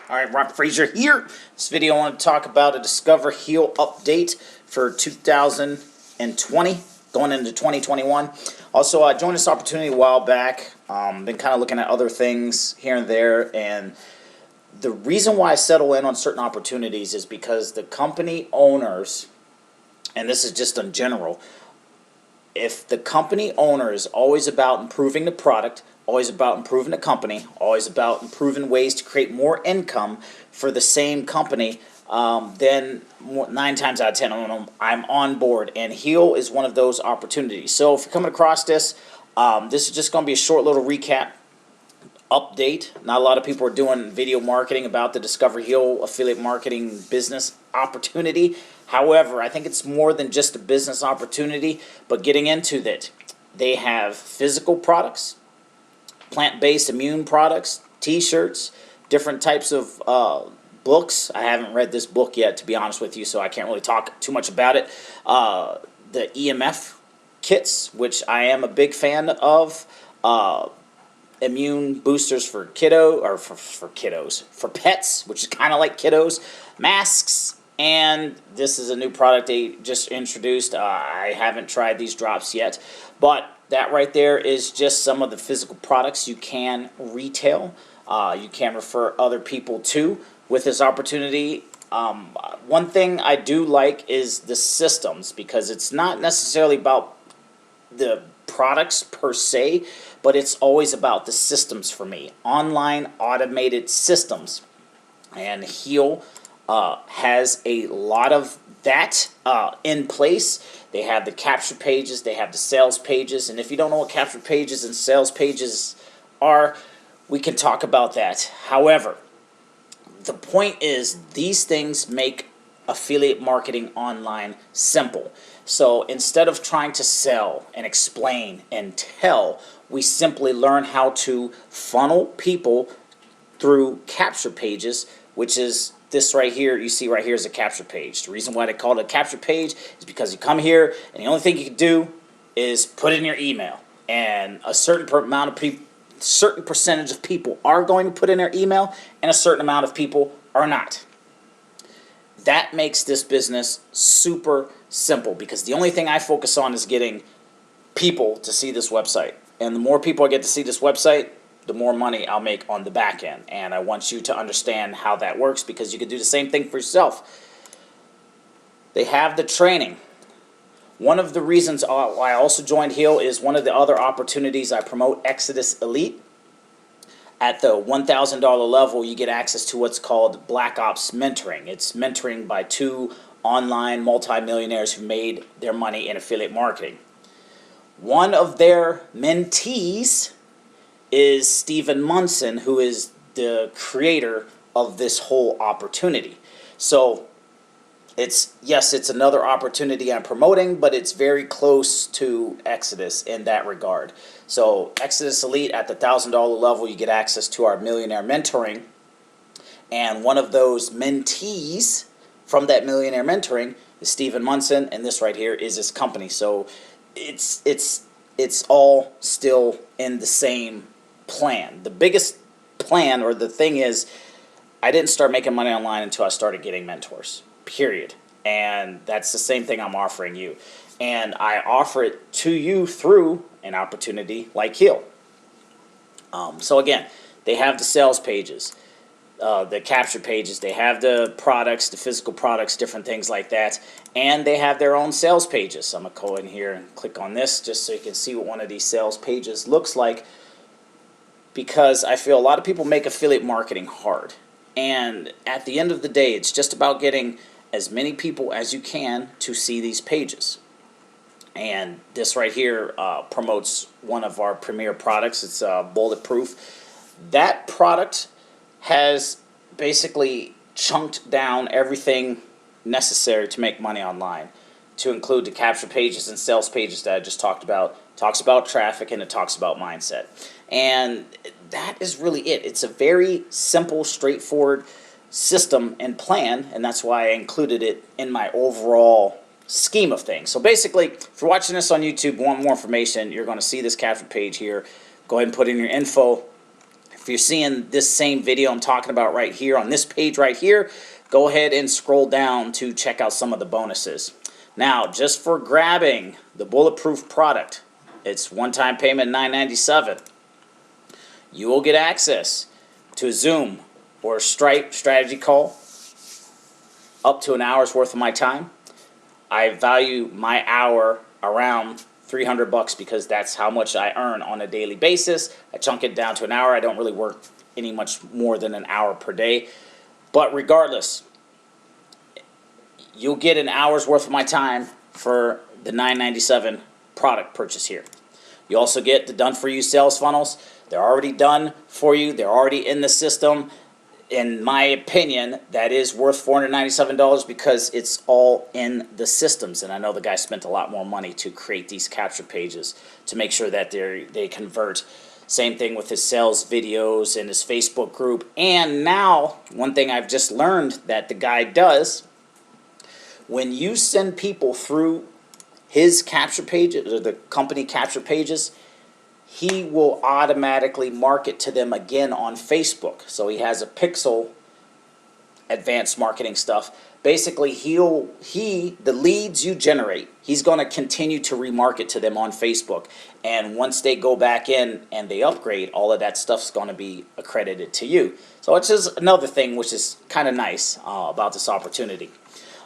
Alright, Rob Fraser here. This video I want to talk about a Discover Heal update for 2020, going into 2021. Also, I joined this opportunity a while back. Been kind of looking at other things here and there, and the reason why I settle in on certain opportunities is because the company owners, and this is just in general, if the company owner is always about improving the product, always about improving the company, always about improving ways to create more income for the same company, then 9 times out of 10 I'm on board, and Heal is one of those opportunities. So if you're coming across this, this is just going to be a short little recap update. Not a lot of people are doing video marketing about the Discover Heal affiliate marketing business opportunity. However, I think it's more than just a business opportunity, but getting into that, they have physical products, plant-based immune products, t-shirts, different types of books. I haven't read this book yet, to be honest with you, so I can't really talk too much about it. The EMF kits, which I am a big fan of. Immune boosters for for pets, which is kind of like kiddos. Masks. And this is a new product they just introduced. I haven't tried these drops yet, but that right there is just some of the physical products you can retail. You can refer other people to with this opportunity. One thing I do like is the systems, because it's not necessarily about the products per se, but it's always about the systems for me. Online automated systems. And Heal has a lot of that in place. They have the capture pages, they have the sales pages, and if you don't know what capture pages and sales pages are, we can talk about that. However, the point is these things make affiliate marketing online simple. So instead of trying to sell and explain and tell, we simply learn how to funnel people through capture pages, which is this right here. You see right here is a capture page. The reason why they call it a capture page is because you come here and the only thing you can do is put in your email, and a certain amount of people, certain percentage of people are going to put in their email, and a certain amount of people are not. That makes this business super simple, because the only thing I focus on is getting people to see this website, and the more people I get to see this website, the more money I'll make on the back end. And I want you to understand how that works, because you can do the same thing for yourself. They have the training. One of the reasons why I also joined Heal is one of the other opportunities I promote, Exodus Elite. At the $1,000 level, you get access to what's called Black Ops Mentoring. It's mentoring by 2 online multimillionaires who made their money in affiliate marketing. One of their mentees is Stephen Munson, who is the creator of this whole opportunity. So yes, it's another opportunity I'm promoting, but it's very close to Exodus in that regard. So Exodus Elite, at the $1,000 level, you get access to our millionaire mentoring, and one of those mentees from that millionaire mentoring is Stephen Munson, and this right here is his company. So it's all still in the same plan. The biggest plan, or the thing is, I didn't start making money online until I started getting mentors, period. And that's the same thing I'm offering you, and I offer it to you through an opportunity like Heal. So again, they have the sales pages, the capture pages, they have the products, the physical products, different things like that, and they have their own sales pages. So I'm going to go in here and click on this just so you can see what one of these sales pages looks like, because I feel a lot of people make affiliate marketing hard, and at the end of the day, it's just about getting as many people as you can to see these pages. And this right here promotes one of our premier products. It's Bulletproof. That product has basically chunked down everything necessary to make money online, to include the capture pages and sales pages that I just talked about. It talks about traffic, and it talks about mindset. And that is really it. It's a very simple, straightforward system and plan, and that's why I included it in my overall scheme of things. So basically, if you're watching this on YouTube, want more information, you're going to see this capture page here. Go ahead and put in your info, If you're seeing this same video I'm talking about right here on this page right here, go ahead and scroll down to check out some of the bonuses. Now, just for grabbing the Bulletproof product, it's one-time payment $9.97. You will get access to a Zoom or a Stripe strategy call, up to an hour's worth of my time. I value my hour around $300 because that's how much I earn on a daily basis. I chunk it down to an hour. I don't really work any much more than an hour per day. But regardless, you'll get an hour's worth of my time for the $9.97 product purchase here. You also get the done-for-you sales funnels. They're already done for you. They're already in the system. In my opinion, that is worth $497 because it's all in the systems. And I know the guy spent a lot more money to create these capture pages to make sure that they convert. Same thing with his sales videos and his Facebook group. And now, one thing I've just learned that the guy does, when you send people through his capture pages, or the company capture pages, he will automatically market to them again on Facebook. So he has a pixel advanced marketing stuff. Basically, the leads you generate, he's going to continue to remarket to them on Facebook. And once they go back in and they upgrade, all of that stuff's going to be accredited to you. So it's just another thing which is kind of nice about this opportunity.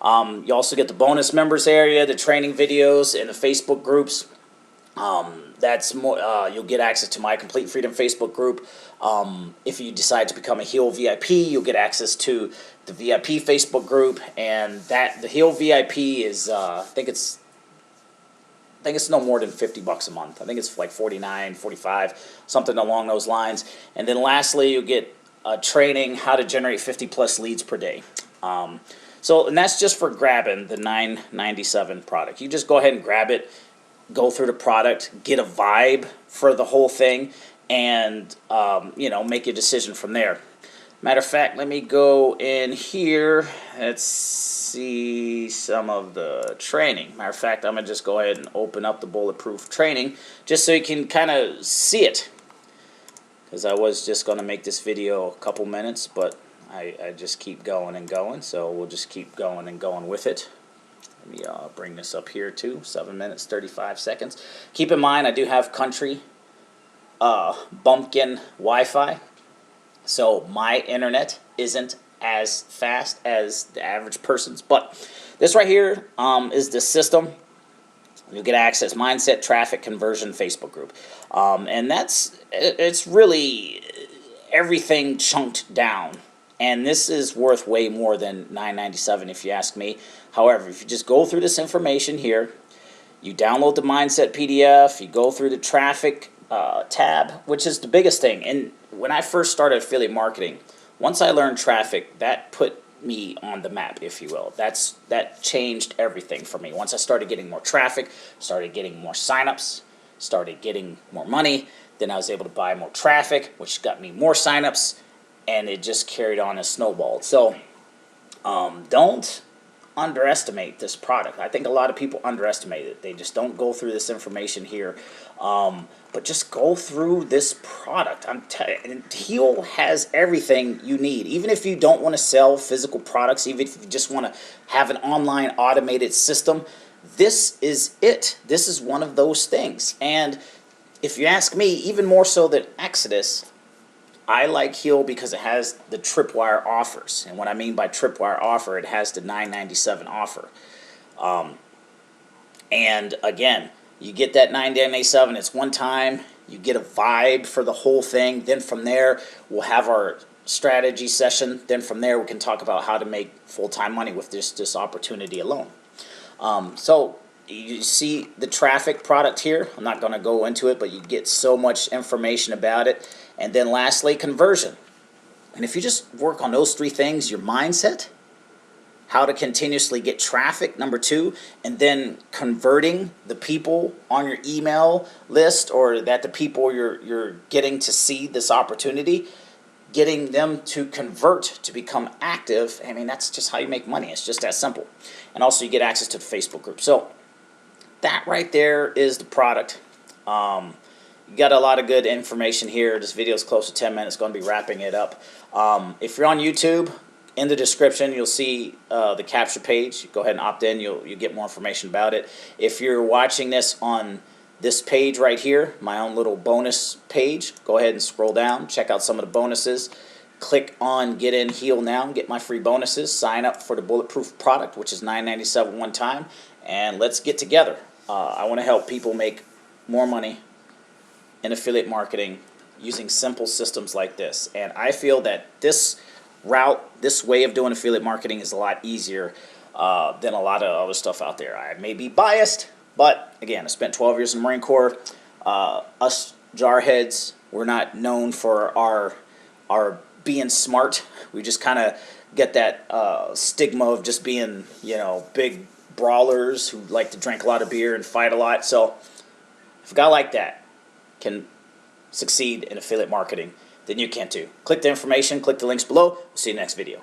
You also get the bonus members area, the training videos, and the Facebook groups. That's more. You'll get access to my Complete Freedom Facebook group. If you decide to become a Heal VIP, you'll get access to the VIP Facebook group, and the Heal VIP is I think it's no more than $50 a month. I think it's like $49, $45, something along those lines. And then lastly, you'll get training how to generate 50+ leads per day. And that's just for grabbing the $9.97 product. You just go ahead and grab it, go through the product, get a vibe for the whole thing, and make your decision from there. Matter of fact, let me go in here. Let's see some of the training. Matter of fact, I'm going to just go ahead and open up the Bulletproof training just so you can kind of see it. Because I was just going to make this video a couple minutes, but I just keep going and going, so we'll just keep going and going with it. Let me bring this up here too, 7 minutes, 35 seconds. Keep in mind, I do have country bumpkin Wi-Fi, so my internet isn't as fast as the average person's. But this right here is the system. You'll get access, mindset, traffic, conversion, Facebook group. And it's really everything chunked down. And this is worth way more than $9.97 if you ask me. However, if you just go through this information here, you download the Mindset PDF, you go through the traffic tab, which is the biggest thing. And when I first started affiliate marketing, once I learned traffic, that put me on the map, if you will. That changed everything for me. Once I started getting more traffic, started getting more signups, started getting more money, then I was able to buy more traffic, which got me more signups, and it just carried on and snowballed. So don't underestimate this product. I think a lot of people underestimate it. They just don't go through this information here. But just go through this product. Heal has everything you need. Even if you don't want to sell physical products, even if you just want to have an online automated system, this is it. This is one of those things. And if you ask me, even more so than Exodus, I like Heal because it has the tripwire offers. And what I mean by tripwire offer, it has the $9.97 offer. And again, you get that $9.97, it's one time, you get a vibe for the whole thing. Then from there, we'll have our strategy session. Then from there, we can talk about how to make full-time money with this opportunity alone. So you see the traffic product here. I'm not going to go into it, but you get so much information about it. And then lastly, conversion. And if you just work on those three things, your mindset, how to continuously get traffic, number 2, and then converting the people on your email list, or that the people you're getting to see this opportunity, getting them to convert to become active. I mean, that's just how you make money. It's just that simple. And also you get access to the Facebook group. So that right there is the product. you got a lot of good information here. This video is close to 10 minutes. Going to be wrapping it up. If you're on YouTube, in the description you'll see the capture page. Go ahead and opt in. You'll get more information about it. If you're watching this on this page right here, my own little bonus page, go ahead and scroll down. Check out some of the bonuses. Click on Get In Heal Now, get my free bonuses. Sign up for the Bulletproof product, which is $9.97 one time, and let's get together. I want to help people make more money in affiliate marketing using simple systems like this. And I feel that this route, this way of doing affiliate marketing is a lot easier than a lot of other stuff out there. I may be biased, but again, I spent 12 years in the Marine Corps. Us jarheads, we're not known for our being smart. We just kind of get that stigma of just being, big brawlers who like to drink a lot of beer and fight a lot. So if a guy like that can succeed in affiliate marketing, then you can too. Click the information, click the links below. We'll see you next video.